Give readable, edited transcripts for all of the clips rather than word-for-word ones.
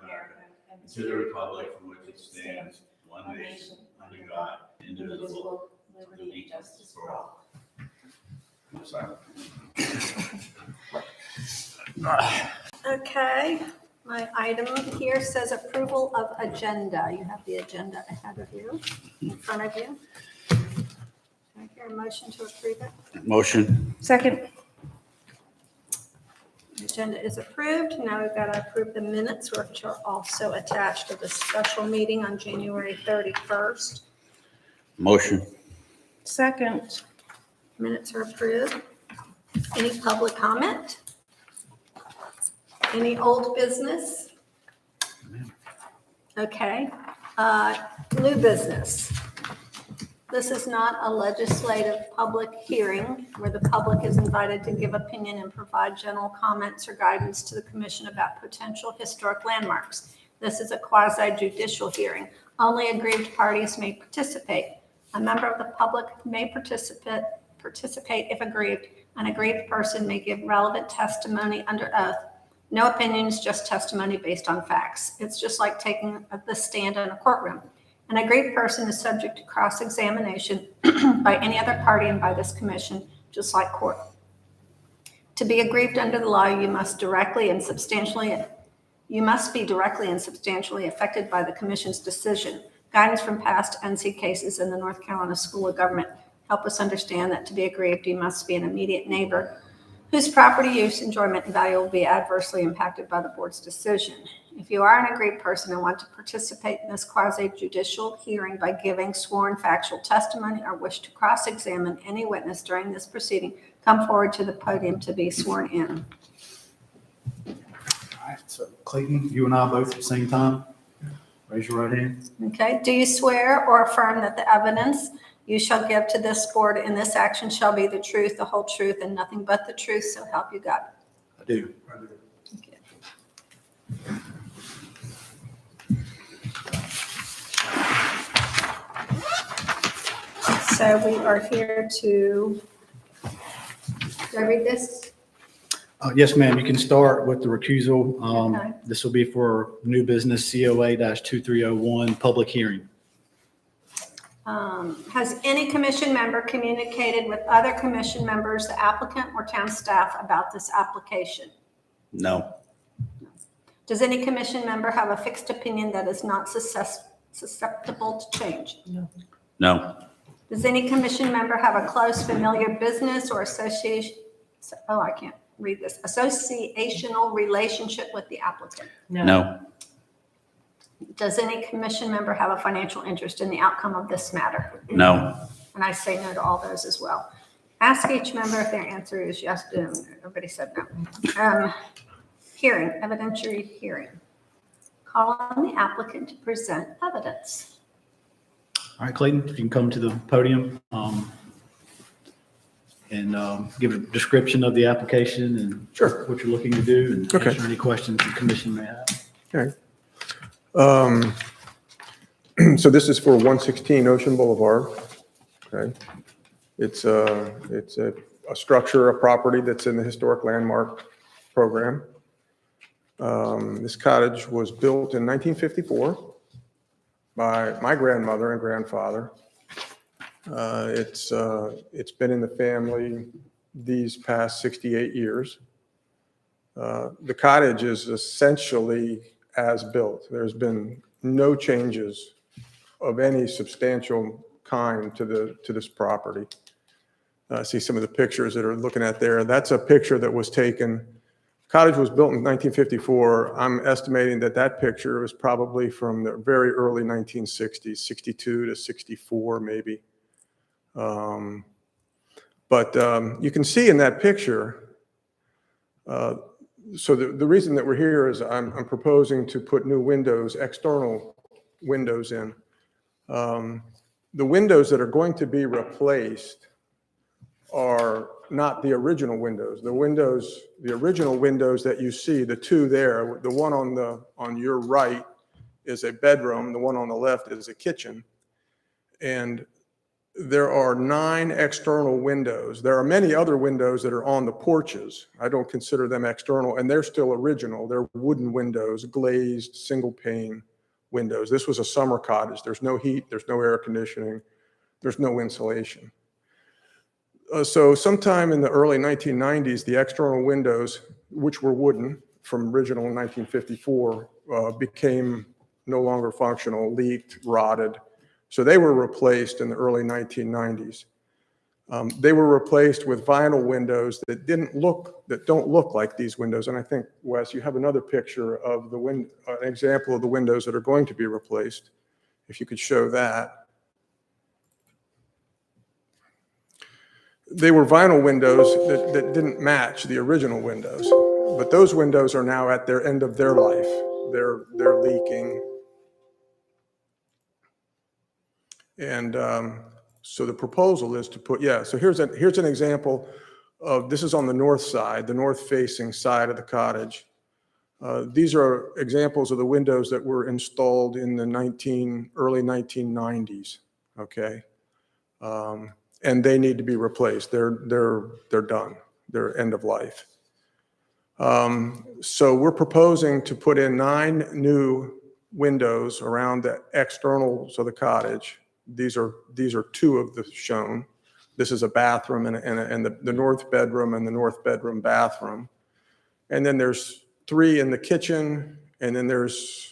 America and to the republic for which it stands, one nation, under God, indivisible, with liberty and justice for all. Okay, my item here says approval of agenda. You have the agenda ahead of you, in front of you. Can I hear a motion to approve it? Motion. Second. The agenda is approved. Now we've got to approve the minutes, which are also attached to the special meeting on January 31st. Motion. Second. Minutes are approved. Any public comment? Any old business? Okay. New business. This is not a legislative public hearing where the public is invited to give opinion and provide general comments or guidance to the commission about potential historic landmarks. This is a quasi-judicial hearing. Only aggrieved parties may participate. A member of the public may participate if aggrieved. An aggrieved person may give relevant testimony under oath. No opinion is just testimony based on facts. It's just like taking the stand in a courtroom. An aggrieved person is subject to cross-examination by any other party and by this commission, just like court. To be aggrieved under the law, you must be directly and substantially affected by the commission's decision. Guidance from past NC cases in the North Carolina School of Government help us understand that to be aggrieved, you must be an immediate neighbor whose property use, enjoyment, and value will be adversely impacted by the board's decision. If you are an aggrieved person and want to participate in this quasi-judicial hearing by giving sworn factual testimony or wish to cross-examine any witness during this proceeding, come forward to the podium to be sworn in. All right, so Clayton, you and I both at the same time. Raise your right hand. Okay, do you swear or affirm that the evidence you shall give to this board in this action shall be the truth, the whole truth, and nothing but the truth, so help you God? I do. Thank you. So we are here to, do I read this? Yes, ma'am. You can start with the recusal. Okay. This will be for new business COA-2301 public hearing. Has any commission member communicated with other commission members, the applicant, or town staff about this application? No. Does any commission member have a fixed opinion that is not susceptible to change? No. Does any commission member have a close familiar business or association, I can't read this, associational relationship with the applicant? No. Does any commission member have a financial interest in the outcome of this matter? No. And I say no to all those as well. Ask each member if their answer is yes. Everybody said no. Hearing, evidentiary hearing. Call on the applicant to present evidence. All right, Clayton, if you can come to the podium and give a description of the application and Sure. what you're looking to do and Okay. answer any questions the commission may have. Okay. So this is for 116 Ocean Boulevard. Okay. It's a structure, a property that's in the historic landmark program. This cottage was built in 1954 by my grandmother and grandfather. It's been in the family these past 68 years. The cottage is essentially as built. There's been no changes of any substantial kind to this property. See some of the pictures that are looking at there. That's a picture that was taken. Cottage was built in 1954. I'm estimating that picture was probably from the very early 1960s, 62 to 64 maybe. But you can see in that picture, so the reason that we're here is I'm proposing to put new windows, external windows in. The windows that are going to be replaced are not the original windows. The original windows that you see, the two there, the one on your right is a bedroom, the one on the left is a kitchen. And there are 9 external windows. There are many other windows that are on the porches. I don't consider them external, and they're still original. They're wooden windows, glazed, single pane windows. This was a summer cottage. There's no heat, there's no air conditioning, there's no insulation. So sometime in the early 1990s, the external windows, which were wooden from original in 1954, became no longer functional, leaked, rotted. So they were replaced in the early 1990s. They were replaced with vinyl windows that don't look like these windows. And I think, Wes, you have another picture of an example of the windows that are going to be replaced. If you could show that. They were vinyl windows that didn't match the original windows, but those windows are now at their end of their life. They're leaking. And so the proposal is to put, so here's an example of, this is on the north side, the north facing side of the cottage. These are examples of the windows that were installed in the early 1990s, okay? And they need to be replaced. They're done. They're end of life. So we're proposing to put in 9 new windows around the externals of the cottage. These are 2 of the shown. This is a bathroom and the north bedroom and the north bedroom bathroom. And then there's 3 in the kitchen, and then there's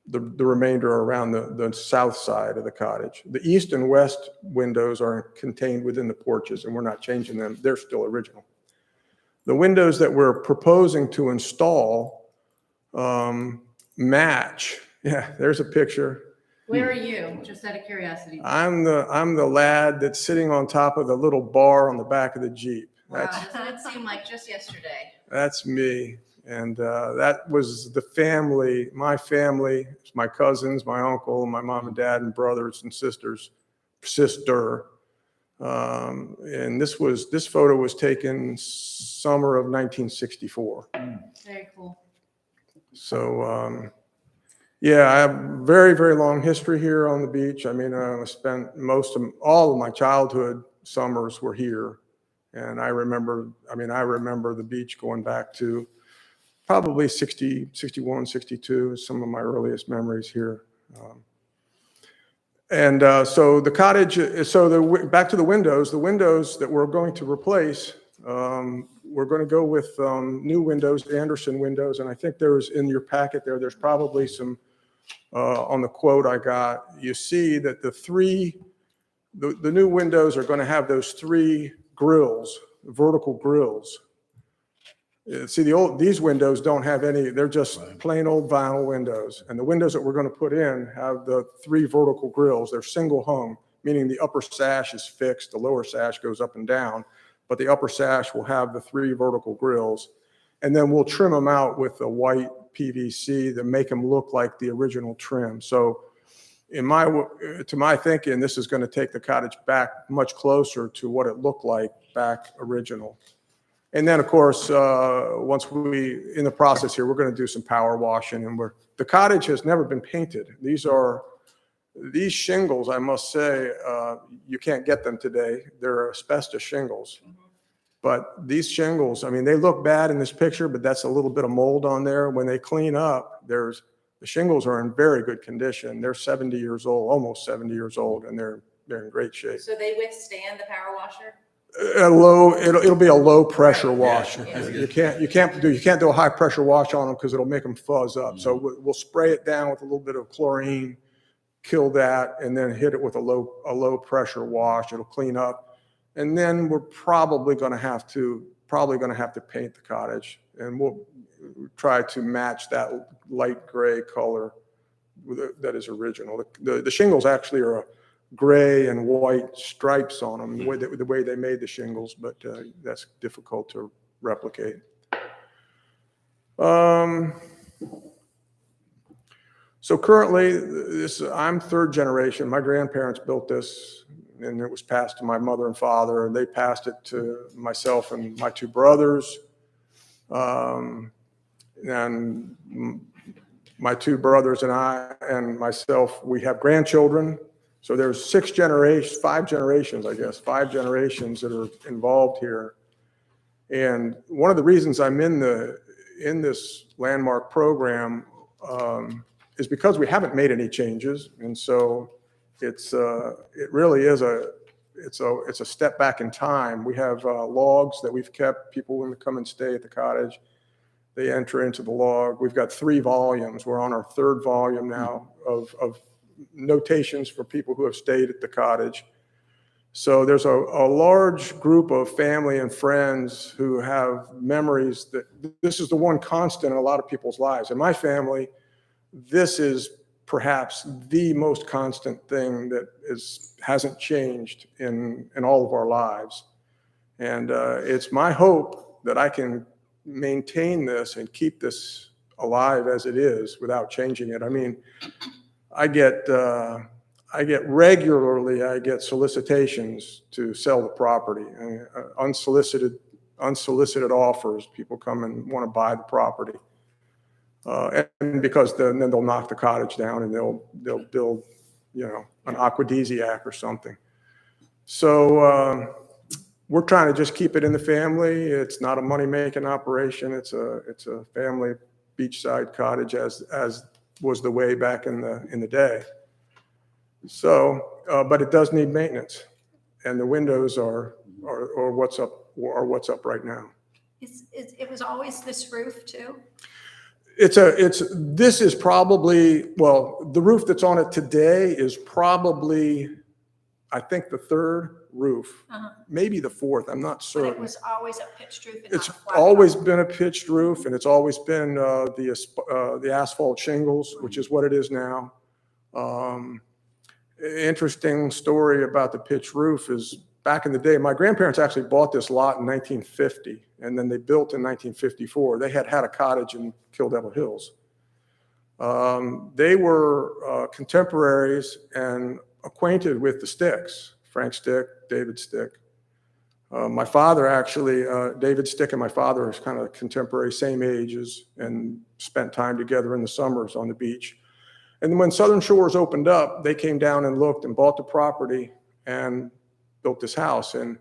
the remainder around the south side of the cottage. The east and west windows are contained within the porches, and we're not changing them. They're still original. The windows that we're proposing to install match. Yeah, there's a picture. Where are you? Just out of curiosity. I'm the lad that's sitting on top of the little bar on the back of the Jeep. Wow, doesn't it seem like just yesterday? That's me. And that was the family, my family, my cousins, my uncle, my mom and dad and brothers and sisters, sister. And this photo was taken summer of 1964. Very cool. So, yeah, I have very, very long history here on the beach. I mean, I spent all of my childhood summers were here. And I remember the beach going back to probably 60, 61, 62, some of my earliest memories here. So the cottage, back to the windows that we're going to replace, we're going to go with new windows, Anderson windows. And I think there's in your packet there's probably some, on the quote I got, you see that the new windows are going to have those 3 grills, vertical grills. See, these windows don't have any, they're just plain old vinyl windows. And the windows that we're going to put in have the 3 vertical grills. They're single hung, meaning the upper sash is fixed, the lower sash goes up and down, but the upper sash will have the 3 vertical grills. And then we'll trim them out with a white PVC to make them look like the original trim. So to my thinking, this is going to take the cottage back much closer to what it looked like back original. And then, of course, once in the process here, we're going to do some power washing, and the cottage has never been painted. These shingles, I must say, you can't get them today. They're asbestos shingles. But these shingles, I mean, they look bad in this picture, but that's a little bit of mold on there. When they clean up, the shingles are in very good condition. They're 70 years old, almost 70 years old, and they're in great shape. So they withstand the power washer? It'll be a low pressure wash. Yeah. You can't do a high pressure wash on them because it'll make them fuzz up. So we'll spray it down with a little bit of chlorine, kill that, and then hit it with a low pressure wash. It'll clean up, and then we're probably going to have to paint the cottage, and we'll try to match that light gray color that is original. The shingles actually are a gray and white stripes on them, the way they made the shingles, but that's difficult to replicate. So currently, I'm 3rd generation. My grandparents built this, and it was passed to my mother and father, and they passed it to myself and my 2 brothers. And my 2 brothers and I and myself, we have grandchildren. So there's 5 generations, I guess, 5 generations that are involved here. And one of the reasons I'm in this landmark program is because we haven't made any changes. And so it really is it's a step back in time. We have logs that we've kept. People, when they come and stay at the cottage, they enter into the log. We've got 3 volumes. We're on our 3rd volume now of notations for people who have stayed at the cottage. So there's a large group of family and friends who have memories that this is the one constant in a lot of people's lives. In my family, this is perhaps the most constant thing that hasn't changed in all of our lives. And it's my hope that I can maintain this and keep this alive as it is without changing it. I mean, I get regularly solicitations to sell the property, unsolicited offers. People come and want to buy the property. And because then they'll knock the cottage down and they'll build, an aquadisiac or something. So we're trying to just keep it in the family. It's not a money-making operation. It's a family beachside cottage as was the way back in the day. So, but it does need maintenance, and the windows are what's up right now. It was always this roof too? This is probably, well, the roof that's on it today is probably, I think, the 3rd roof, maybe the 4th. I'm not But certain. it was always a pitched roof and It's not a flat always roof. been a pitched roof, and it's always been the asphalt shingles, which is what it is now. Interesting story about the pitched roof is back in the day, my grandparents actually bought this lot in 1950, and then they built in 1954. They had a cottage in Kill Devil Hills. They were contemporaries and acquainted with the Sticks, Frank Stick, David Stick. My father actually, David Stick and my father is kind of contemporary, same ages, and spent time together in the summers on the beach. And when Southern Shores opened up, they came down and looked and bought the property and built this house. And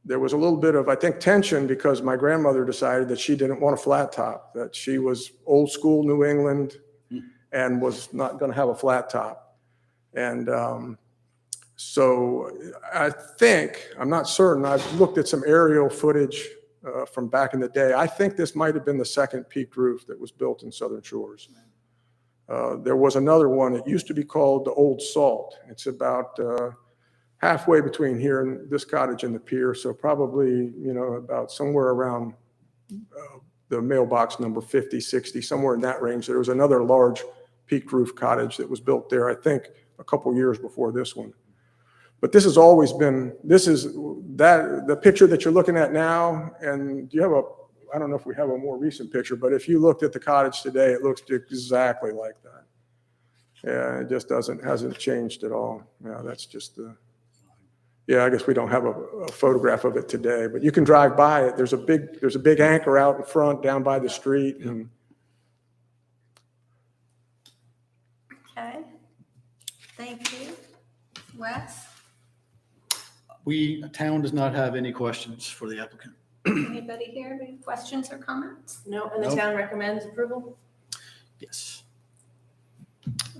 there was a little bit of, I think, tension because my grandmother decided that she didn't want a flat top, that she was old school New England and was not going to have a flat top. And so I think, I'm not certain, I've looked at some aerial footage from back in the day. I think this might have been the 2nd peaked roof that was built in Southern Shores. There was another one. It used to be called the Old Salt. It's about halfway between here and this cottage and the pier. So probably, about somewhere around the mailbox number 50, 60, somewhere in that range. There was another large peaked roof cottage that was built there, I think, a couple years before this one. But this has always been, the picture that you're looking at now, and do you have I don't know if we have a more recent picture, but if you looked at the cottage today, it looks exactly like that. Yeah, it just hasn't changed at all. Yeah, that's just I guess we don't have a photograph of it today, but you can drive by it. There's a big anchor out in front down by the street. And Okay, thank you. Wes, Town does not have any questions for the applicant. anybody here have any questions or comments? No, and the Nope. town recommends approval? Yes.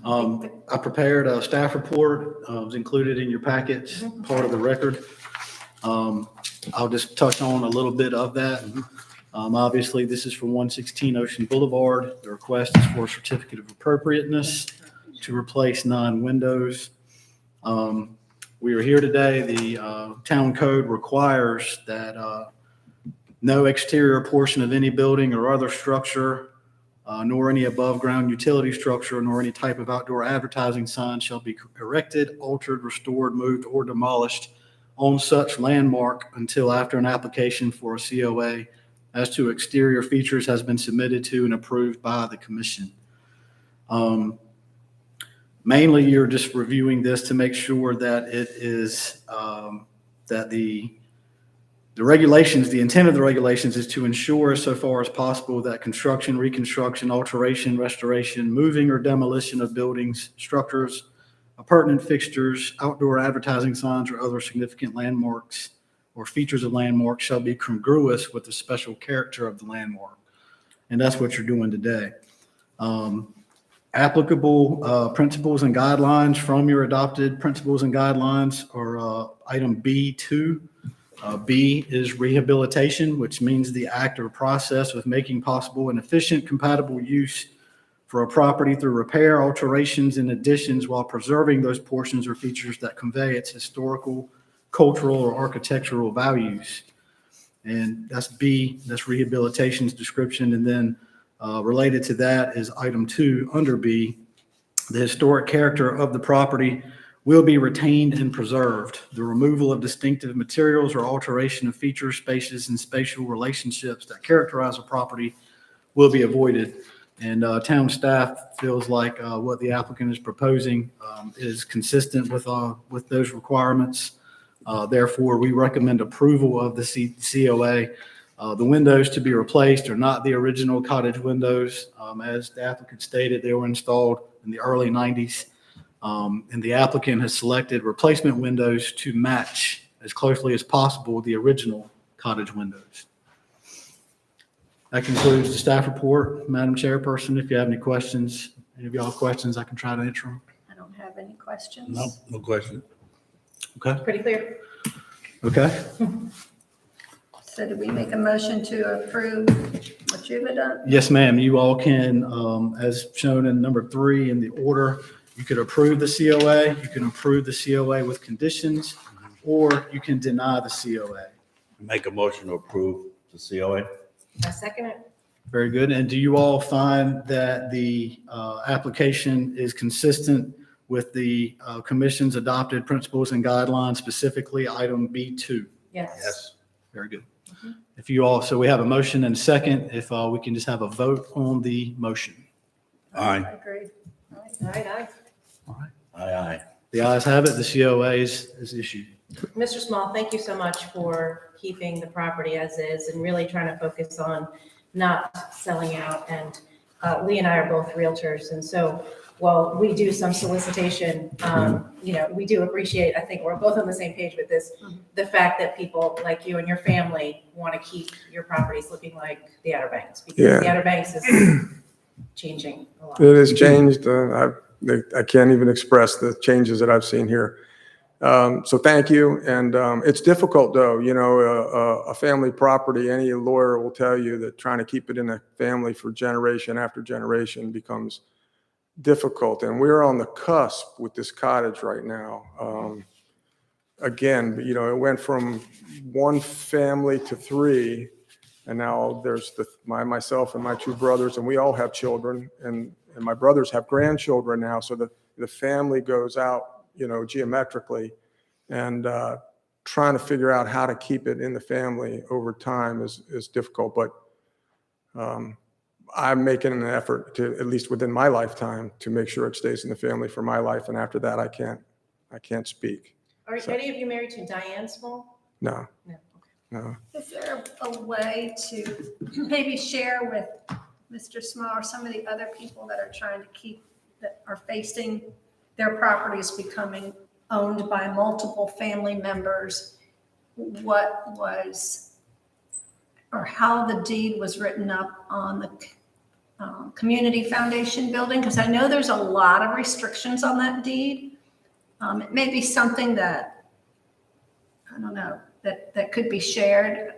I prepared a staff report, it was included in your packets, part of the record. I'll just touch on a little bit of that. Obviously, this is for 116 Ocean Boulevard. The request is for a certificate of appropriateness to replace 9 windows. We are here today. The town code requires that no exterior portion of any building or other structure, nor any above-ground utility structure, nor any type of outdoor advertising sign shall be erected, altered, restored, moved, or demolished on such landmark until after an application for a COA as to exterior features has been submitted to and approved by the commission. Mainly, you're just reviewing this to make sure that it is, that the regulations, the intent of the regulations is to ensure so far as possible that construction, reconstruction, alteration, restoration, moving or demolition of buildings, structures, appurtenant fixtures, outdoor advertising signs, or other significant landmarks or features of landmarks shall be congruous with the special character of the landmark. And that's what you're doing today. Applicable principles and guidelines from your adopted principles and guidelines are item B2. B is rehabilitation, which means the act or process of making possible an efficient, compatible use for a property through repair, alterations, and additions while preserving those portions or features that convey its historical, cultural, or architectural values. And that's B, that's rehabilitation's description. And then related to that is item 2 under B. The historic character of the property will be retained and preserved. The removal of distinctive materials or alteration of features, spaces, and spatial relationships that characterize a property will be avoided. And town staff feels like what the applicant is proposing is consistent with those requirements. Therefore, we recommend approval of the COA. The windows to be replaced are not the original cottage windows. As the applicant stated, they were installed in the early 90s. And the applicant has selected replacement windows to match as closely as possible the original cottage windows. That concludes the staff report. Madam Chairperson, if you have any questions, any of y'all have questions, I can try to answer them. I don't have any questions. No, no question. Okay. Pretty clear. Okay. So did we make a motion to approve what you've done? Yes, ma'am. You all can, as shown in number 3 in the order, you could approve the COA, you can approve the COA with conditions, or you can deny the COA. Make a motion to approve the COA. I second it. Very good. And do you all find that the application is consistent with the commission's adopted principles and guidelines, specifically item B2? Yes. Very good. If you all, so we have a motion and a second, if we can just have a vote on the motion. I Aye. agree. Aye. All right. Aye, aye. The ayes have it. The COA is issued. Mr. Small, thank you so much for keeping the property as is and really trying to focus on not selling out. And Lee and I are both realtors. And so while we do some solicitation, we do appreciate, I think we're both on the same page with this, the fact that people like you and your family want to keep your properties looking like the Outer Banks, because the Outer Banks is changing a lot. It has changed. I can't even express the changes that I've seen here. So thank you. And it's difficult though, a family property, any lawyer will tell you that trying to keep it in a family for generation after generation becomes difficult. And we're on the cusp with this cottage right now. Again, it went from one family to 3, and now there's myself and my 2 brothers, and we all have children, and my brothers have grandchildren now. So the family goes out, geometrically, and trying to figure out how to keep it in the family over time is difficult. But I'm making an effort to, at least within my lifetime, to make sure it stays in the family for my life. And after that, I can't speak. Are any of you married to Diane Small? No, No. Okay. no. Is there a way to maybe share with Mr. Small or some of the other people that are trying to that are facing their properties becoming owned by multiple family members, what was, or how the deed was written up on the community foundation building? Because I know there's a lot of restrictions on that deed. It may be something that, I don't know, that could be shared.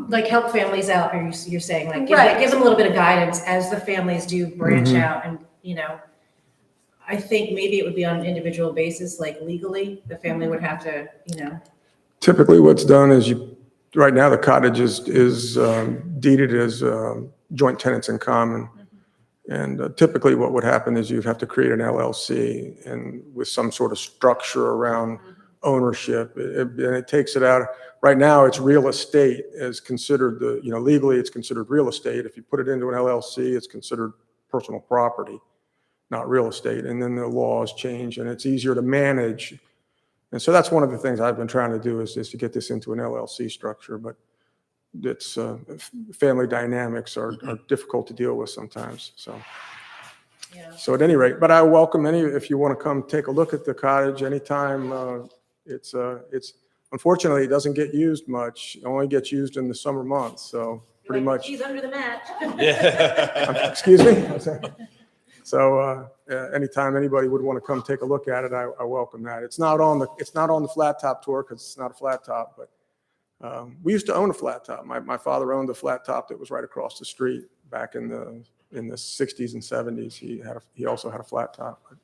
Like help families out, you're saying, like Right. give them a little bit of guidance as the families do branch out, and I think maybe it would be on an individual basis, like legally, the family would have to, Typically what's done is right now the cottage is deeded as joint tenants in common. And typically what would happen is you'd have to create an LLC and with some sort of structure around ownership. And it takes it out. Right now it's real estate is considered legally it's considered real estate. If you put it into an LLC, it's considered personal property, not real estate. And then the laws change and it's easier to manage. And so that's one of the things I've been trying to do is to get this into an LLC structure, but it's family dynamics are difficult to deal with sometimes. So Yeah. So at any rate, but I welcome any, if you want to come take a look at the cottage anytime. It's unfortunately, it doesn't get used much. It only gets used in the summer months, so pretty much. She's under the mat. Excuse me? So anytime anybody would want to come take a look at it, I welcome that. It's not on the flat top tour because it's not a flat top, but we used to own a flat top. My father owned a flat top that was right across the street back in the 60s and 70s. He also had a flat top, but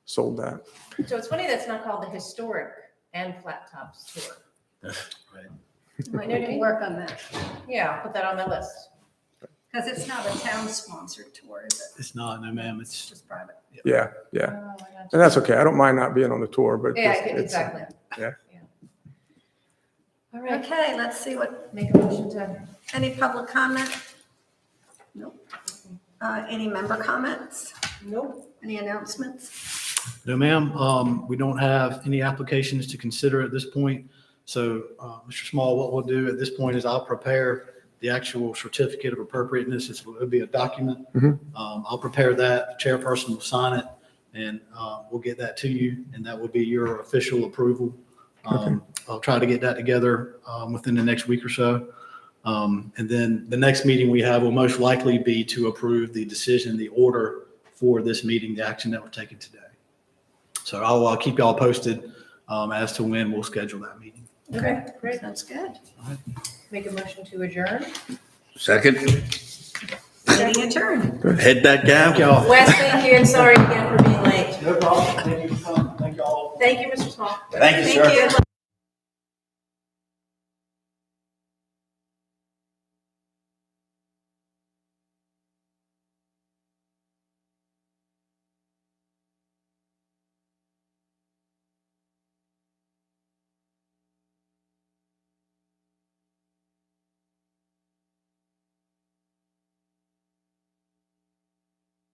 sold that. So it's funny that's not called the Historic and Flat Tops Tour. Might need to work on that, Yeah, I'll put that on my list. because it's not a town-sponsored tour, is it? It's not, no ma'am, It's it's, just private. Yeah, yeah. Oh, I got you. And that's okay. I don't mind not being on the tour, but Yeah, it's- exactly. yeah. All right, Okay, let's see what, make a motion to, any public comment? Nope. Any member comments? nope. Any announcements? no ma'am. We don't have any applications to consider at this point. So, Mr. Small, what we'll do at this point is I'll prepare the actual certificate of appropriateness. It'll be a document. I'll prepare that, the chairperson will sign it, and we'll get that to you, and that will be your official approval. I'll try to get that together within the next week or so. And then the next meeting we have will most likely be to approve the decision, the order for this meeting, the action that we're taking today. So I'll keep y'all posted as to when we'll schedule that meeting. Okay, great. That's good. Make a motion to adjourn. Second, Meeting adjourned. head that Thank down. y'all. Wes, thank you, and sorry again for being late. No problem. Thank you for coming. Thank y'all. Thank you, Mr. Small. Thank you, sir. Thank you.